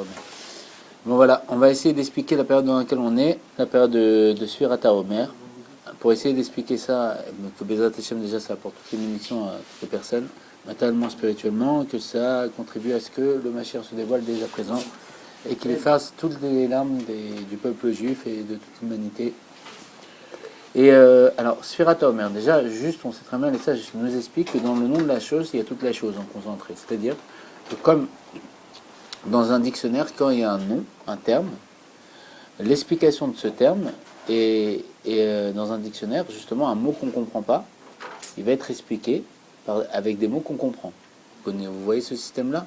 Omer. Bon voilà, on va essayer d'expliquer la période dans laquelle on est, la période de Sfirat Omer. Pour essayer d'expliquer ça, que Bezrat Hashem déjà ça apporte toutes les munitions à toutes les personnes, matériellement, spirituellement, que ça contribue à ce que le Mashiach se dévoile déjà présent et qu'il efface toutes les larmes du peuple juif et de toute l'humanité. Et alors, Sfirat Omer, déjà, juste, on sait très bien, les sages nous expliquent que dans le nom de la chose, il y a toute la chose en concentré. C'est-à-dire que comme dans un dictionnaire, quand il y a un nom, un terme, l'explication de ce terme est dans un dictionnaire, justement, un mot qu'on ne comprend pas, il va être expliqué avec des mots qu'on comprend. Vous voyez ce système-là?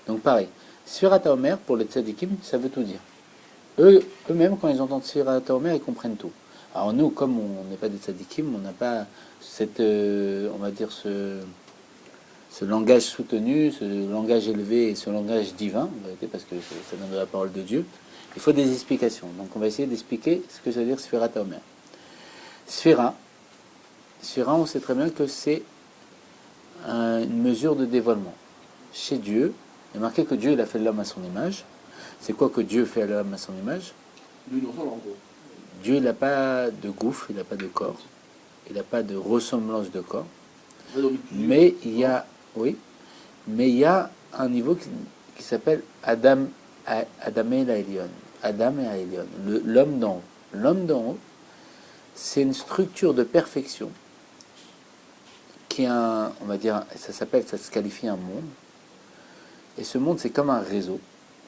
Donc pareil, Sfirat Omer, pour les tzadikim, ça veut tout dire. Eux-mêmes, quand ils entendent Sfirat Omer, ils comprennent tout. Alors nous, comme on n'est pas des tzadikim, on n'a pas cette, on va dire, ce langage soutenu, ce langage élevé et ce langage divin, en vérité, parce que ça donne de la parole de Dieu. Il faut des explications. Donc on va essayer d'expliquer ce que ça veut dire Sfirat Omer. Sphira, on sait très bien que c'est une mesure de dévoilement. Chez Dieu, il est marqué que Dieu il a fait l'homme à son image. C'est quoi que Dieu fait à l'homme à son image? Dieu il n'a pas de gouffre, il n'a pas de corps, il n'a pas de ressemblance de corps. Mais il y a, oui, mais il y a un niveau qui s'appelle Adam et Laelion. Adam et Laelion, l'homme d'en haut. L'homme d'en haut, c'est une structure de perfection qui a, on va dire, ça se qualifie un monde. Et ce monde, c'est comme un réseau,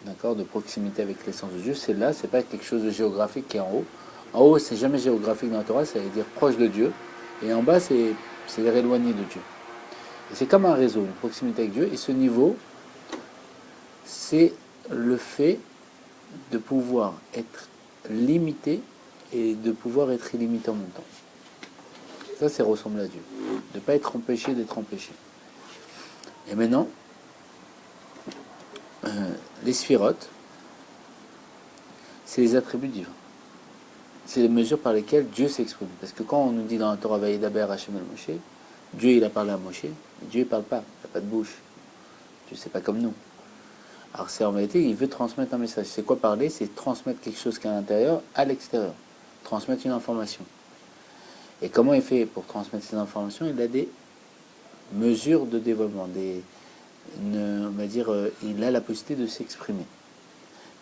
d'accord, de proximité avec l'essence de Dieu. C'est là, c'est pas quelque chose de géographique qui est en haut. En haut, c'est jamais géographique dans la Torah, ça veut dire proche de Dieu. Et en bas, c'est éloigné de Dieu. Et c'est comme un réseau, une proximité avec Dieu. Et ce niveau, c'est le fait de pouvoir être limité et de pouvoir être illimité en même temps. Ça, c'est ressembler à Dieu. De ne pas être empêché d'être empêché. Et maintenant, les sphirotes, c'est les attributs divins. C'est les mesures par lesquelles Dieu s'exprime. Parce que quand on nous dit dans la Torah Vaïdaber Hashem el Moshe, Dieu il a parlé à Moshe, Dieu il parle pas, il n'a pas de bouche. Dieu c'est pas comme nous. Alors c'est en réalité, il veut transmettre un message. C'est quoi parler? C'est transmettre quelque chose qui est à l'intérieur à l'extérieur. Transmettre une information. Et comment il fait pour transmettre ces informations? Il a des mesures de développement, on va dire, il a la possibilité de s'exprimer.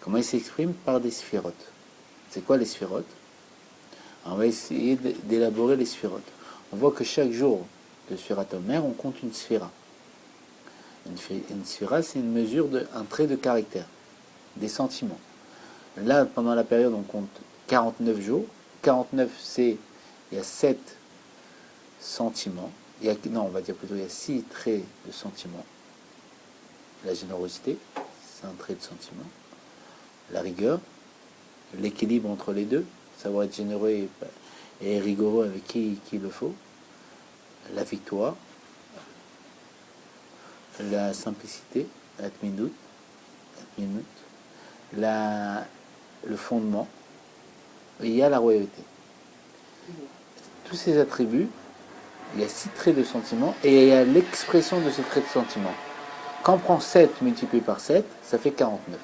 Comment il s'exprime? Par des sphirotes. C'est quoi les sphirotes? On va essayer d'élaborer les sphirotes. On voit que chaque jour de Sfirat Omer, on compte une sphira. Une sphira, c'est une mesure, un trait de caractère, des sentiments. Là, pendant la période, on compte 49 jours. 49, il y a 7 sentiments. On va dire plutôt, il y a 6 traits de sentiments. La générosité, c'est un trait de sentiment. La rigueur, l'équilibre entre les deux, savoir être généreux et rigoureux avec qui le faut. La victoire, la simplicité, la tminout, le fondement, et il y a la royauté. Tous ces attributs, il y a 6 traits de sentiment et il y a l'expression de ces traits de sentiment. Quand on prend 7 multiplié par 7, ça fait 49.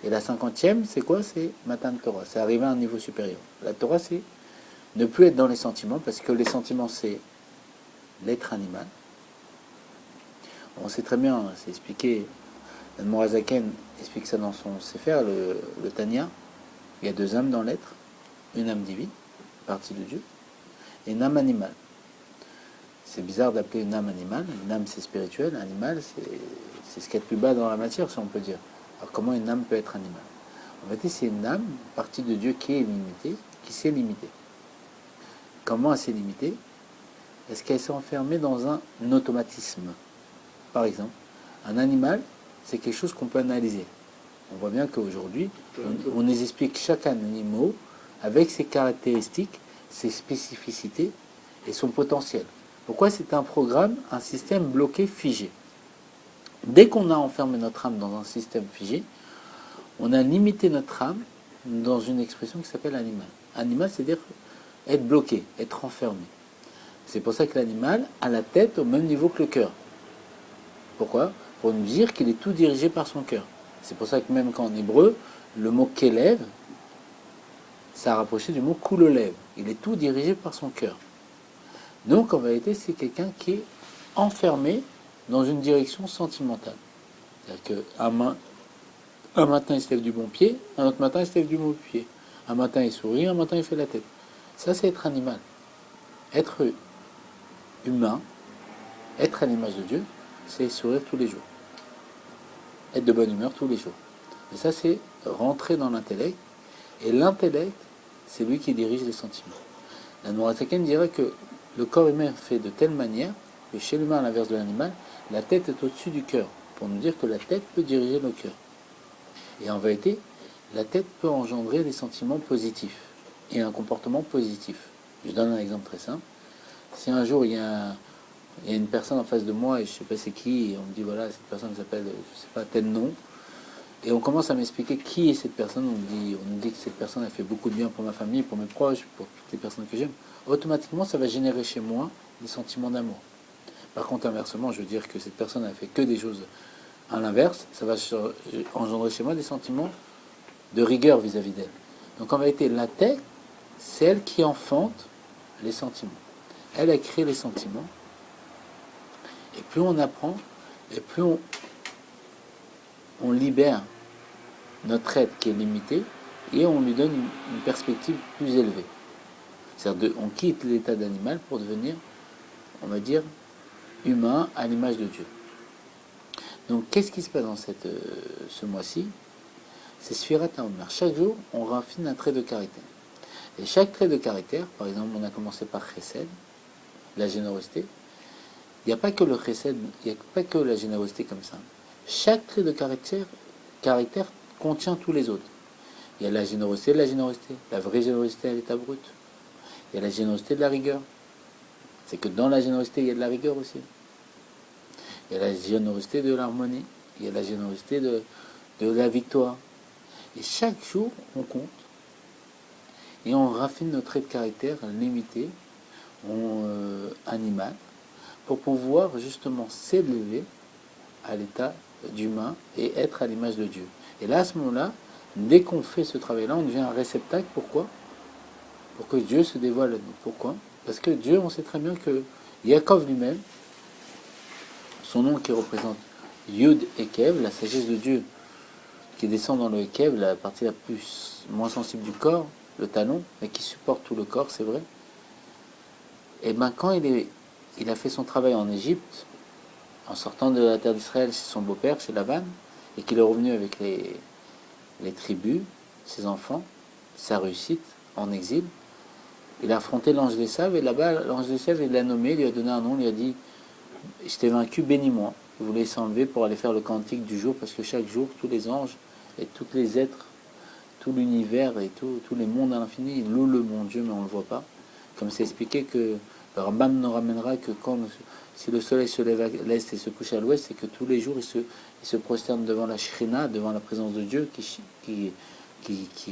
Et la 50e, c'est quoi? C'est Matan Torah. C'est arriver à un niveau supérieur. La Torah, c'est ne plus être dans les sentiments, parce que les sentiments, c'est l'être animal. On sait très bien, c'est expliqué, Morazaken explique ça dans son Sefer, le Tanya. Il y a 2 âmes dans l'être, une âme divine, partie de Dieu, et une âme animale. C'est bizarre d'appeler une âme animale. Une âme, c'est spirituel. Animal, c'est ce qu'il y a de plus bas dans la matière, si on peut dire. Alors comment une âme peut être animale? En fait, c'est une âme, partie de Dieu qui est limitée, qui s'est limitée. Comment elle s'est limitée? Est-ce qu'elle s'est enfermée dans un automatisme? Par exemple, un animal, c'est quelque chose qu'on peut analyser. On voit bien qu'aujourd'hui, on nous explique chaque animal avec ses caractéristiques, ses spécificités et son potentiel. Pourquoi? C'est un programme, un système bloqué, figé. Dès qu'on a enfermé notre âme dans un système figé, on a limité notre âme dans une expression qui s'appelle animal. Animal, c'est-à-dire être bloqué, être enfermé. C'est pour ça que l'animal a la tête au même niveau que le cœur. Pourquoi? Pour nous dire qu'il est tout dirigé par son cœur. C'est pour ça que même qu'en hébreu, le mot Kélev, ça a rapproché du mot Koulolev. Il est tout dirigé par son cœur. Donc en vérité, c'est quelqu'un qui est enfermé dans une direction sentimentale. C'est-à-dire qu'un matin il se lève du bon pied, un autre matin il se lève du mauvais pied. Un matin il sourit, un matin il fait la tête. Ça c'est être animal. Être humain, être à l'image de Dieu, c'est sourire tous les jours. Être de bonne humeur tous les jours. Et ça c'est rentrer dans l'intellect. Et l'intellect, c'est lui qui dirige les sentiments. La Nourasaken dirait que le corps humain est fait de telle manière que chez l'humain, à l'inverse de l'animal, la tête est au-dessus du cœur, pour nous dire que la tête peut diriger le cœur. Et en vérité, la tête peut engendrer des sentiments positifs et un comportement positif. Je donne un exemple très simple. Si un jour il y a une personne en face de moi et je ne sais pas c'est qui, et on me dit voilà, cette personne s'appelle, je ne sais pas, tel nom, et on commence à m'expliquer qui est cette personne, on me dit que cette personne a fait beaucoup de bien pour ma famille, pour mes proches, pour toutes les personnes que j'aime, automatiquement ça va générer chez moi des sentiments d'amour. Par contre, inversement, je veux dire que cette personne a fait que des choses à l'inverse, ça va engendrer chez moi des sentiments de rigueur vis-à-vis d'elle. Donc en vérité, la tête, c'est elle qui enfante les sentiments. Elle a créé les sentiments. Et plus on apprend, et plus on libère notre être qui est limité, et on lui donne une perspective plus élevée. C'est-à-dire on quitte l'état d'animal pour devenir, on va dire, humain à l'image de Dieu. Donc qu'est-ce qui se passe dans ce mois-ci? C'est Sfirat HaOmer. Chaque jour, on raffine un trait de caractère. Et chaque trait de caractère, par exemple, on a commencé par Chesed, la générosité. Il n'y a pas que le Chesed, il n'y a pas que la générosité comme ça. Chaque trait de caractère contient tous les autres. Il y a la générosité de la générosité, la vraie générosité à l'état brut. Il y a la générosité de la rigueur. C'est que dans la générosité, il y a de la rigueur aussi. Il y a la générosité de l'harmonie. Il y a la générosité de la victoire. Et chaque jour, on compte. Et on raffine notre trait de caractère limité, animal, pour pouvoir justement s'élever à l'état d'humain et être à l'image de Dieu. Et là, à ce moment-là, dès qu'on fait ce travail-là, on devient un réceptacle. Pourquoi? Pour que Dieu se dévoile à nous. Pourquoi? Parce que Dieu, on sait très bien que Yaakov lui-même, son nom qui représente Yud et Kev, la sagesse de Dieu, qui descend dans le Kev, la partie la moins sensible du corps, le talon, mais qui supporte tout le corps, c'est vrai. Et bien quand il a fait son travail en Égypte, en sortant de la terre d'Israël chez son beau-père, chez Laban, et qu'il est revenu avec les tribus, ses enfants, sa réussite en exil, il a affronté l'ange des Saves, et là-bas, l'ange des Saves, il l'a nommé, il lui a donné un nom, il lui a dit « Je t'ai vaincu, bénis-moi ». Il voulait s'enlever pour aller faire le cantique du jour, parce que chaque jour, tous les anges et tous les êtres, tout l'univers et tous les mondes à l'infini, ils louent le bon Dieu, mais on ne le voit pas. Comme c'est expliqué que le Rambam nous ramènera que si le soleil se lève à l'est et se couche à l'ouest, c'est que tous les jours, il se prosterne devant la Shrina, devant la présence de Dieu qui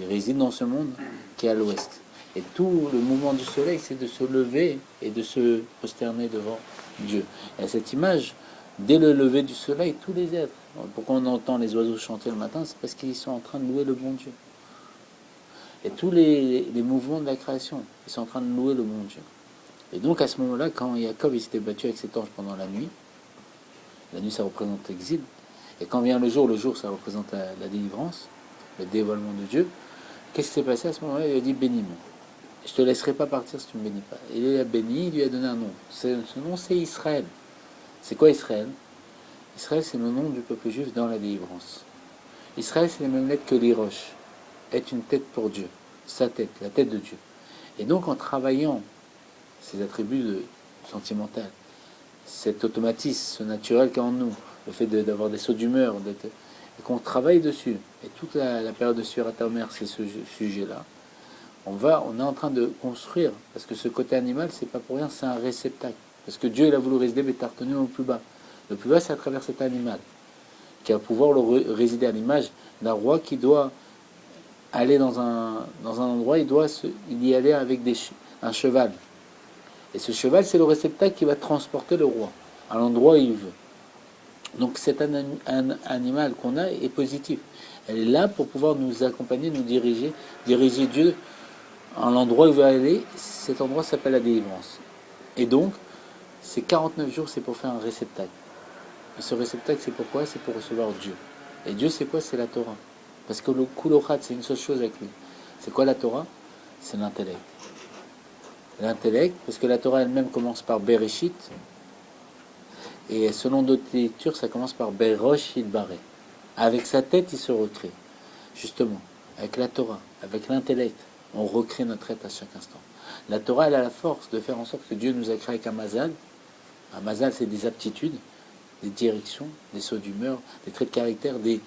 réside dans ce monde, qui est à l'ouest. Et tout le mouvement du soleil, c'est de se lever et de se prosterner devant Dieu. Et à cette image, dès le lever du soleil, tous les êtres, pourquoi on entend les oiseaux chanter le matin, c'est parce qu'ils sont en train de louer le bon Dieu. Et tous les mouvements de la création, ils sont en train de louer le bon Dieu. Et donc à ce moment-là, quand Yaakov s'était battu avec cet ange pendant la nuit ça représente l'exil, et quand vient le jour ça représente la délivrance, le dévoilement de Dieu, qu'est-ce qui s'est passé à ce moment-là? Il a dit bénis-moi. Je te laisserai pas partir si tu ne me bénis pas. Et il l'a béni, il lui a donné un nom. Ce nom, c'est Israël. C'est quoi Israël? Israël, c'est le nom du peuple juif dans la délivrance. Israël, c'est les mêmes lettres que l'Irosh. Est une tête pour Dieu. Sa tête, la tête de Dieu. Et donc, en travaillant ces attributs sentimentaux, cet automatisme, ce naturel qu'il y a en nous, le fait d'avoir des sauts d'humeur, et qu'on travaille dessus, et toute la période de Sfirat HaOmer, c'est ce sujet-là, on est en train de construire, parce que ce côté animal, c'est pas pour rien, c'est un réceptacle. Parce que Dieu, il a voulu résider, mais t'as retenu au plus bas. Le plus bas, c'est à travers cet animal, qui va pouvoir résider à l'image d'un roi qui doit aller dans un endroit, il y aller avec un cheval. Et ce cheval, c'est le réceptacle qui va transporter le roi à l'endroit où il veut. Donc cet animal qu'on a est positif. Elle est là pour pouvoir nous accompagner, nous diriger Dieu à l'endroit où il veut aller. Cet endroit s'appelle la délivrance. Et donc, ces 49 jours, c'est pour faire un réceptacle. Et ce réceptacle, c'est pourquoi? C'est pour recevoir Dieu. Et Dieu, c'est quoi? C'est la Torah. Parce que le Kulochat, c'est une seule chose avec lui. C'est quoi la Torah? C'est l'intellect. L'intellect, parce que la Torah elle-même commence par Bereshit, et selon d'autres lectures, ça commence par Berosh Ilbaré. Avec sa tête, il se recrée. Justement, avec la Torah, avec l'intellect, on recrée notre être à chaque instant. La Torah, elle a la force de faire en sorte que Dieu nous a créé avec un mazal. Un mazal, c'est des aptitudes, des directions, des sauts d'humeur, des traits de caractère, des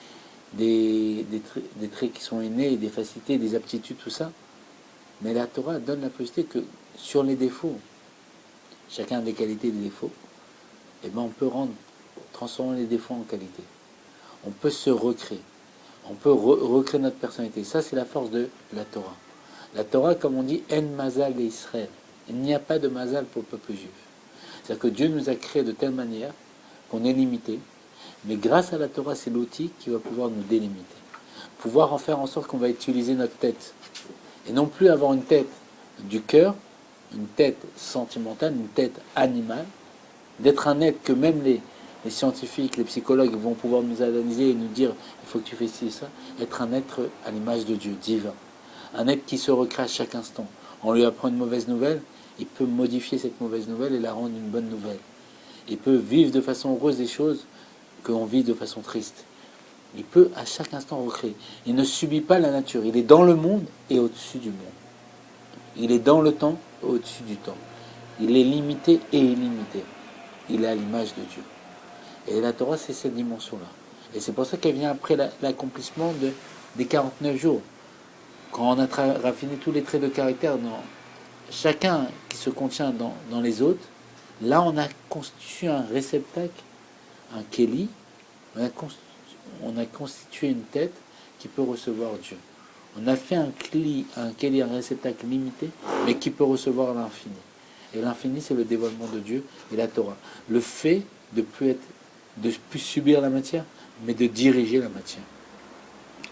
traits qui sont innés, des facilités, des aptitudes, tout ça. Mais la Torah donne la possibilité que sur les défauts, chacun a des qualités et des défauts, et ben on peut transformer les défauts en qualité. On peut se recréer. On peut recréer notre personnalité. Ça, c'est la force de la Torah. La Torah, comme on dit, En Mazal et Israël. Il n'y a pas de Mazal pour le peuple juif. C'est-à-dire que Dieu nous a créés de telle manière qu'on est limité. Mais grâce à la Torah, c'est l'outil qui va pouvoir nous délimiter. Pouvoir en faire en sorte qu'on va utiliser notre tête. Et non plus avoir une tête du cœur, une tête sentimentale, une tête animale, d'être un être que même les scientifiques, les psychologues vont pouvoir nous analyser et nous dire il faut que tu fasses ci et ça, être un être à l'image de Dieu, divin. Un être qui se recrée à chaque instant. On lui apprend une mauvaise nouvelle, il peut modifier cette mauvaise nouvelle et la rendre une bonne nouvelle. Il peut vivre de façon heureuse des choses que l'on vit de façon triste. Il peut à chaque instant recréer. Il ne subit pas la nature. Il est dans le monde et au-dessus du monde. Il est dans le temps et au-dessus du temps. Il est limité et illimité. Il est à l'image de Dieu. Et la Torah, c'est cette dimension-là. Et c'est pour ça qu'elle vient après l'accomplissement des 49 jours. Quand on a raffiné tous les traits de caractère dans chacun qui se contient dans les autres, là on a constitué un réceptacle, un kéli, on a constitué une tête qui peut recevoir Dieu. On a fait un kéli, un réceptacle limité, mais qui peut recevoir l'infini. Et l'infini, c'est le dévoilement de Dieu et la Torah. Le fait de plus subir la matière, mais de diriger la matière.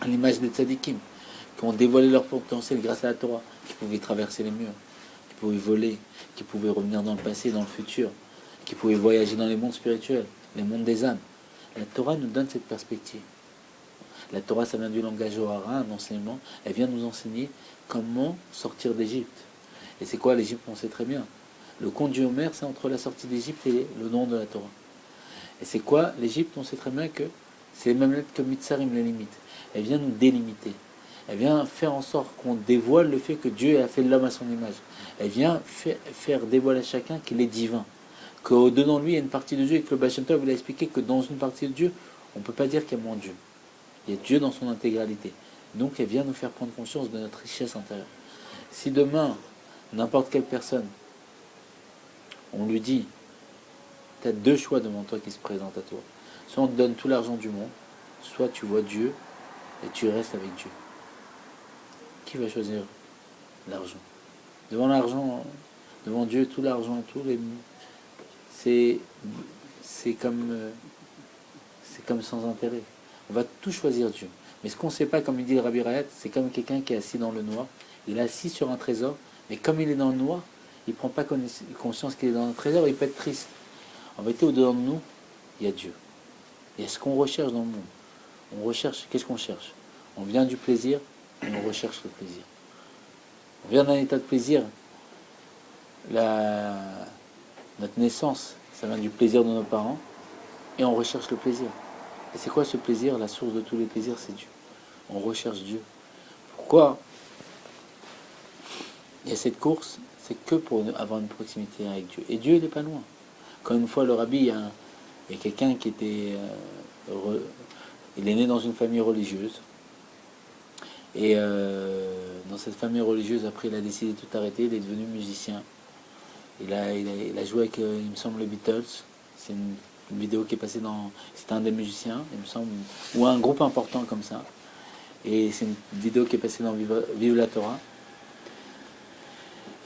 À l'image des tzadikim, qui ont dévoilé leur potentiel grâce à la Torah, qui pouvaient traverser les murs, qui pouvaient voler, qui pouvaient revenir dans le passé, dans le futur, qui pouvaient voyager dans les mondes spirituels, les mondes des âmes. La Torah nous donne cette perspective. La Torah, ça vient du langage Ohara, un enseignement. Elle vient nous enseigner comment sortir d'Égypte. Et c'est quoi l'Égypte? On sait très bien. Le conte du Homer, c'est entre la sortie d'Égypte et le nom de la Torah. Et c'est quoi l'Égypte? On sait très bien que c'est les mêmes lettres que Mitzarim, les limites. Elle vient nous délimiter. Elle vient faire en sorte qu'on dévoile le fait que Dieu a fait l'homme à son image. Elle vient faire dévoiler à chacun qu'il est divin. Qu'au-dedans de lui, il y a une partie de Dieu et que le Baal Shem Tov il a expliqué que dans une partie de Dieu, on ne peut pas dire qu'il y a moins Dieu. Il y a Dieu dans son intégralité. Donc elle vient nous faire prendre conscience de notre richesse intérieure. Si demain, n'importe quelle personne, on lui dit, tu as deux choix devant toi qui se présentent à toi. Soit on te donne tout l'argent du monde, soit tu vois Dieu et tu restes avec Dieu. Qui va choisir l'argent? Devant Dieu, tout l'argent, c'est comme sans intérêt. On va tout choisir Dieu. Mais ce qu'on ne sait pas, comme il dit le Rabbi Rayat, c'est comme quelqu'un qui est assis dans le noir. Il est assis sur un trésor, mais comme il est dans le noir, il ne prend pas conscience qu'il est dans un trésor, il peut être triste. En vérité, au-dedans de nous, il y a Dieu. Il y a ce qu'on recherche dans le monde. Qu'est-ce qu'on cherche? On vient du plaisir, et on recherche le plaisir. On vient d'un état de plaisir. Notre naissance, ça vient du plaisir de nos parents, et on recherche le plaisir. Et c'est quoi ce plaisir? La source de tous les plaisirs, c'est Dieu. On recherche Dieu. Pourquoi il y a cette course? C'est que pour avoir une proximité avec Dieu. Et Dieu, il n'est pas loin. Quand une fois, le rabbi, il y a quelqu'un qui était... il est né dans une famille religieuse. Et dans cette famille religieuse, après, il a décidé de tout arrêter. Il est devenu musicien. Il a joué avec, il me semble, les Beatles. C'est une vidéo qui est passée dans... C'était un des musiciens, il me semble, ou un groupe important comme ça. Et c'est une vidéo qui est passée dans Vive la Torah.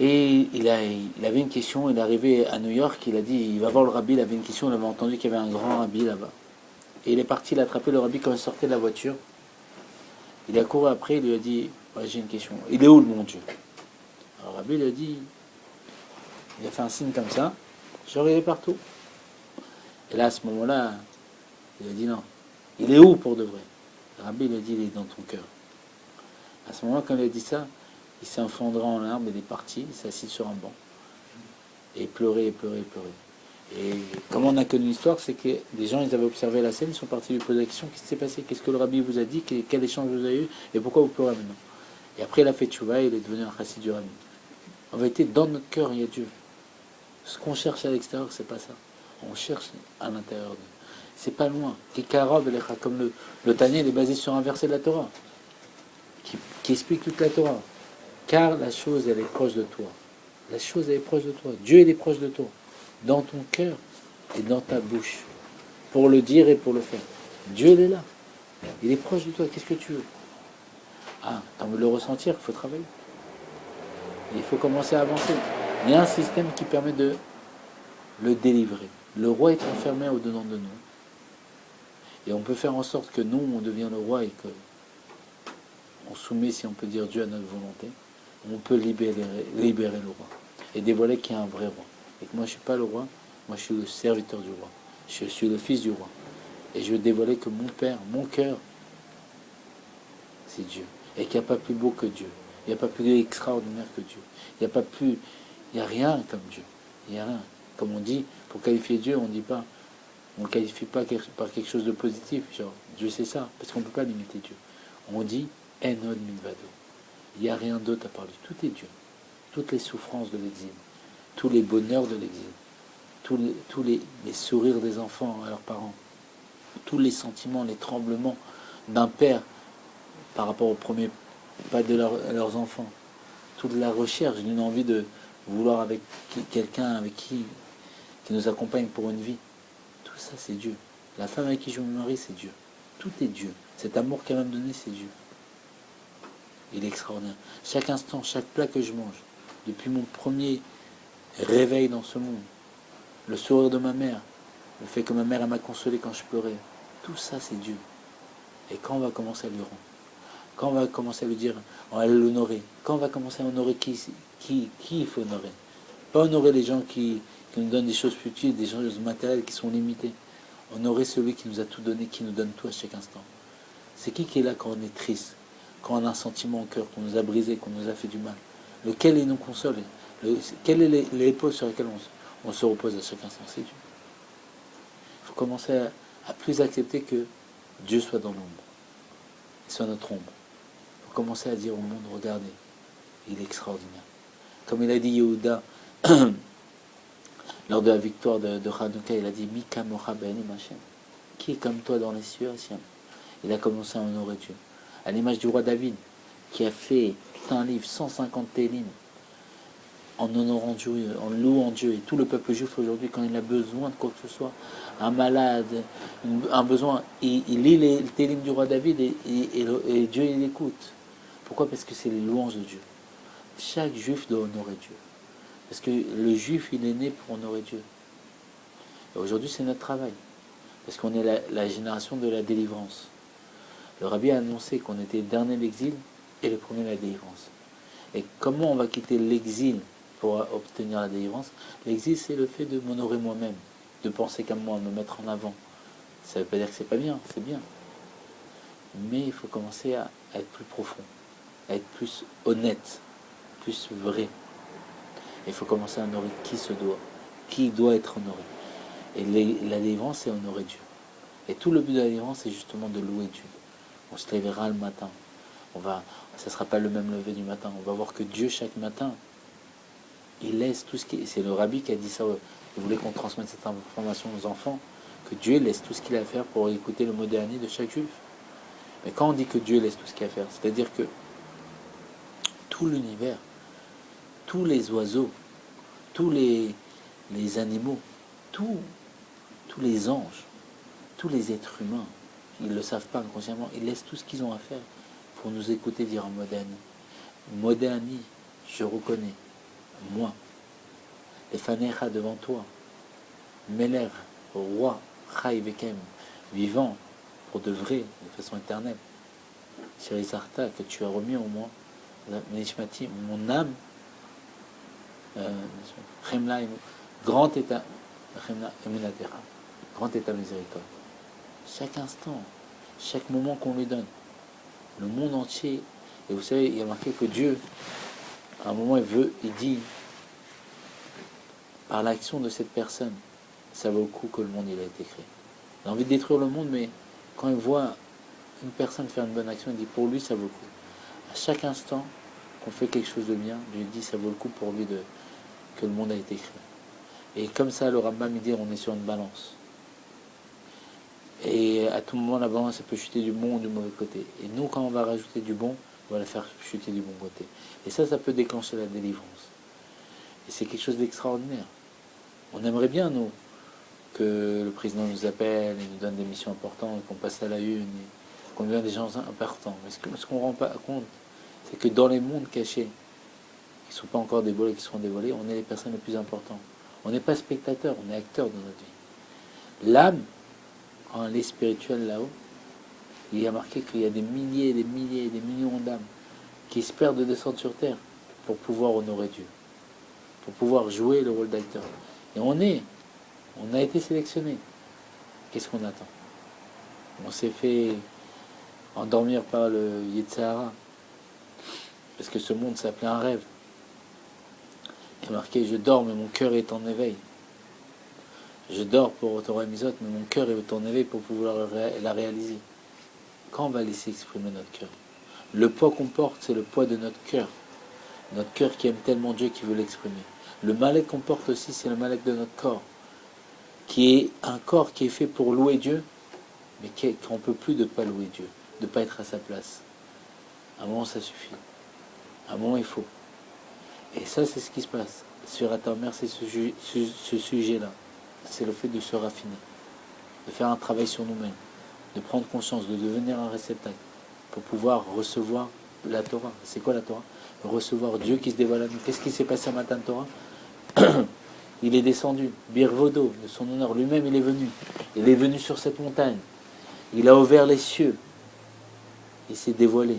Et il avait une question, il est arrivé à New York, il a dit, il va voir le rabbi, il avait une question, il avait entendu qu'il y avait un grand rabbi là-bas. Et il est parti l'attraper, le rabbi, quand il sortait de la voiture. Il a couru après, il lui a dit, ouais, j'ai une question, il est où le mon Dieu? Alors le rabbi lui a dit, il a fait un signe comme ça, genre il est partout. Et là, à ce moment-là, il a dit non, il est où pour de vrai? Le rabbi lui a dit, il est dans ton cœur. À ce moment-là, quand il a dit ça, il s'est effondré en larmes, il est parti, il s'est assis sur un banc. Et il pleurait, et pleurait, et pleurait. Et comment on a connu l'histoire, c'est que des gens, ils avaient observé la scène, ils sont partis lui poser la question, qu'est-ce qui s'est passé? Qu'est-ce que le rabbi vous a dit? Quel échange vous avez eu? Et pourquoi vous pleurez maintenant? Et après, il a fait tchouva, il est devenu un chassid du rabbi. En vérité, dans notre cœur, il y a Dieu. Ce qu'on cherche à l'extérieur, c'est pas ça. On cherche à l'intérieur de nous. C'est pas loin. Comme le Tanya, il est basé sur un verset de la Torah, qui explique toute la Torah. Car la chose, elle est proche de toi. La chose, elle est proche de toi. Dieu, il est proche de toi. Dans ton cœur et dans ta bouche. Pour le dire et pour le faire. Dieu, il est là. Il est proche de toi. Qu'est-ce que tu veux? Ah, t'en veux le ressentir, il faut travailler. Il faut commencer à avancer. Il y a un système qui permet de le délivrer. Le roi est enfermé au-dedans de nous. Et on peut faire en sorte que nous, on devient le roi et que on soumet, si on peut dire, Dieu à notre volonté. On peut libérer le roi. Et dévoiler qu'il y a un vrai roi. Et que moi, je ne suis pas le roi, moi, je suis le serviteur du roi. Je suis le fils du roi. Et je veux dévoiler que mon père, mon cœur, c'est Dieu. Et qu'il n'y a pas plus beau que Dieu. Il n'y a pas plus extraordinaire que Dieu. Il n'y a rien comme Dieu. Il n'y a rien. Comme on dit, pour qualifier Dieu, on ne dit pas, on ne qualifie pas par quelque chose de positif. Genre, Dieu c'est ça, parce qu'on ne peut pas limiter Dieu. On dit, Enod Milvado. Il n'y a rien d'autre à part lui. Tout est Dieu. Toutes les souffrances de l'exil, tous les bonheurs de l'exil, tous les sourires des enfants à leurs parents, tous les sentiments, les tremblements d'un père par rapport au premier pas de leurs enfants, toute la recherche d'une envie de vouloir avec quelqu'un avec qui nous accompagne pour une vie. Tout ça, c'est Dieu. La femme avec qui je me marie, c'est Dieu. Tout est Dieu. Cet amour qu'elle m'a donné, c'est Dieu. Il est extraordinaire. Chaque instant, chaque plat que je mange, depuis mon premier réveil dans ce monde, le sourire de ma mère, le fait que ma mère m'a consolé quand je pleurais, tout ça, c'est Dieu. Et quand on va commencer à lui rendre, quand on va commencer à lui dire, on va l'honorer, quand on va commencer à honorer qui il faut honorer. Pas honorer les gens qui nous donnent des choses futiles, des choses matérielles qui sont limitées. Honorer celui qui nous a tout donné, qui nous donne tout à chaque instant. C'est qui est là quand on est triste, quand on a un sentiment au cœur, qu'on nous a brisé, qu'on nous a fait du mal? Lequel il nous console? Quelle est l'épaule sur laquelle on se repose à chaque instant? C'est Dieu. Il faut commencer à plus accepter que Dieu soit dans l'ombre, il soit notre ombre. Il faut commencer à dire au monde, regardez, il est extraordinaire. Comme il a dit Yehuda, lors de la victoire de Hanouka, il a dit Mika Mocha Be'enim Hashem. Qui est comme toi dans les cieux, Hashem? Il a commencé à honorer Dieu. À l'image du roi David, qui a fait tout un livre, 150 télim, en honorant Dieu, en louant Dieu. Et tout le peuple juif aujourd'hui, quand il a besoin de quoi que ce soit, un malade, un besoin, il lit les télim du roi David et Dieu il écoute. Pourquoi? Parce que c'est les louanges de Dieu. Chaque juif doit honorer Dieu. Parce que le juif, il est né pour honorer Dieu. Et aujourd'hui, c'est notre travail. Parce qu'on est la génération de la délivrance. Le rabbi a annoncé qu'on était le dernier de l'exil et le premier de la délivrance. Et comment on va quitter l'exil pour obtenir la délivrance? L'exil, c'est le fait de m'honorer moi-même, de penser qu'à moi, de me mettre en avant. Ça ne veut pas dire que c'est pas bien, c'est bien. Mais il faut commencer à être plus profond, à être plus honnête, plus vrai. Il faut commencer à honorer qui doit être honoré. Et la délivrance, c'est honorer Dieu. Et tout le but de la délivrance, c'est justement de louer Dieu. On se lèvera le matin. Ça ne sera pas le même lever du matin. On va voir que Dieu, chaque matin, il laisse tout ce qui... C'est le rabbi qui a dit ça. Il voulait qu'on transmette cette information aux enfants, que Dieu laisse tout ce qu'il a à faire pour écouter le mot dernier de chaque juif. Mais quand on dit que Dieu laisse tout ce qu'il a à faire, c'est-à-dire que tout l'univers, tous les oiseaux, tous les animaux, tous les anges, tous les êtres humains, ils ne le savent pas inconsciemment, ils laissent tout ce qu'ils ont à faire pour nous écouter dire en Modani. Modani, je reconnais, moi, les fanecha devant toi, Meler, roi, Chai Vekem, vivant, pour de vrai, de façon éternelle. Chéri Sarta, que tu as remis au moins, Nishmati, mon âme, Chemla, grand état, Chemla, Emunatera, grand état miséricorde. Chaque instant, chaque moment qu'on lui donne, le monde entier, et vous savez, il y a marqué que Dieu, à un moment, il dit, par l'action de cette personne, ça vaut le coup que le monde il a été créé. Il a envie de détruire le monde, mais quand il voit une personne faire une bonne action, il dit pour lui ça vaut le coup. À chaque instant qu'on fait quelque chose de bien, Dieu dit ça vaut le coup pour lui que le monde a été créé. Et comme ça, le Rambam dit on est sur une balance. Et à tout moment, la balance elle peut chuter du bon ou du mauvais côté. Et nous, quand on va rajouter du bon, on va la faire chuter du bon côté. Et ça peut déclencher la délivrance. Et c'est quelque chose d'extraordinaire. On aimerait bien, nous, que le président nous appelle et nous donne des missions importantes, qu'on passe à la une, et qu'on devient des gens importants. Mais ce qu'on ne rend pas compte, c'est que dans les mondes cachés, qui ne sont pas encore dévoilés, qui seront dévoilés, on est les personnes les plus importantes. On n'est pas spectateurs, on est acteurs de notre vie. L'âme, quand elle est spirituelle là-haut, il y a marqué qu'il y a des milliers, des milliers, des millions d'âmes qui espèrent de descendre sur terre pour pouvoir honorer Dieu, pour pouvoir jouer le rôle d'acteur. Et on a été sélectionné. Qu'est-ce qu'on attend? On s'est fait endormir par le Yetzirah, parce que ce monde s'appelait un rêve. Il est marqué, je dors, mais mon cœur est en éveil. Je dors pour Torah Misot, mais mon cœur est en éveil pour pouvoir la réaliser. Quand on va laisser exprimer notre cœur? Le poids qu'on porte, c'est le poids de notre cœur. Notre cœur qui aime tellement Dieu qui veut l'exprimer. Le mal qu'on porte aussi, c'est le mal de notre corps, qui est un corps qui est fait pour louer Dieu, mais qu'on ne peut plus de ne pas louer Dieu, de ne pas être à sa place. À un moment, ça suffit. À un moment, il faut. Et ça, c'est ce qui se passe. Sur Atamer, c'est ce sujet-là. C'est le fait de se raffiner, de faire un travail sur nous-mêmes, de prendre conscience, de devenir un réceptacle, pour pouvoir recevoir la Torah. C'est quoi la Torah? Recevoir Dieu qui se dévoile à nous. Qu'est-ce qui s'est passé à Matan Torah? Il est descendu, Birvodo, de son honneur, lui-même il est venu. Il est venu sur cette montagne. Il a ouvert les cieux. Il s'est dévoilé.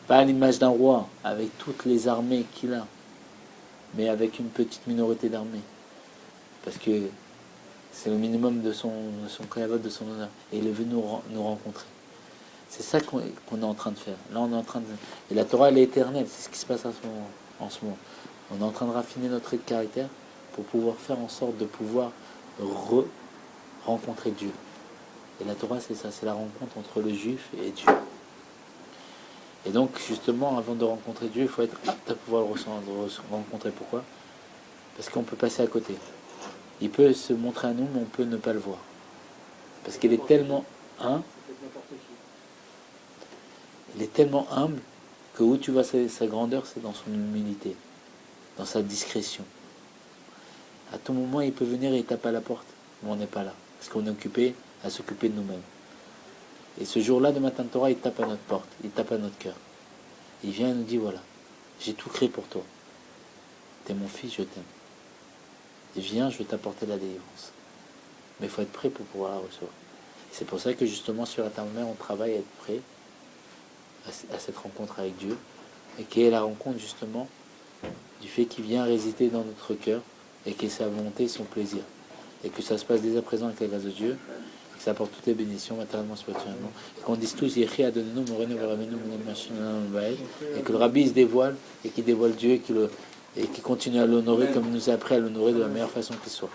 Pas à l'image d'un roi, avec toutes les armées qu'il a, mais avec une petite minorité d'armées. Parce que c'est le minimum de son kavod, de son honneur. Et il est venu nous rencontrer. C'est ça qu'on est en train de faire. Là, on est en train de... Et la Torah, elle est éternelle. C'est ce qui se passe en ce moment. On est en train de raffiner notre trait de caractère pour pouvoir faire en sorte de pouvoir rencontrer Dieu. Et la Torah, c'est ça. C'est la rencontre entre le juif et Dieu. Et donc, justement, avant de rencontrer Dieu, il faut être apte à pouvoir le rencontrer. Pourquoi? Parce qu'on peut passer à côté. Il peut se montrer à nous, mais on peut ne pas le voir. Parce qu'il est tellement... il est tellement humble que où tu vois sa grandeur, c'est dans son humilité, dans sa discrétion. À tout moment, il peut venir et il tape à la porte, mais on n'est pas là. Parce qu'on est occupé à s'occuper de nous-mêmes. Et ce jour-là de Matan Torah, il tape à notre porte, il tape à notre cœur. Il vient et nous dit, voilà, j'ai tout créé pour toi. T'es mon fils, je t'aime. Et viens, je vais t'apporter la délivrance. Mais il faut être prêt pour pouvoir la recevoir. Et c'est pour ça que justement sur la Atamer, on travaille à être prêt à cette rencontre avec Dieu, et qui est la rencontre justement du fait qu'il vient résider dans notre cœur, et que sa volonté et son plaisir. Et que ça se passe dès à présent avec la grâce de Dieu, et que ça apporte toutes les bénédictions, matériellement, spirituellement. Et qu'on dise tous, et que le Rabbi se dévoile, et qu'il dévoile Dieu, et qu'il continue à l'honorer comme il nous a appris à l'honorer de la meilleure façon qu'il soit.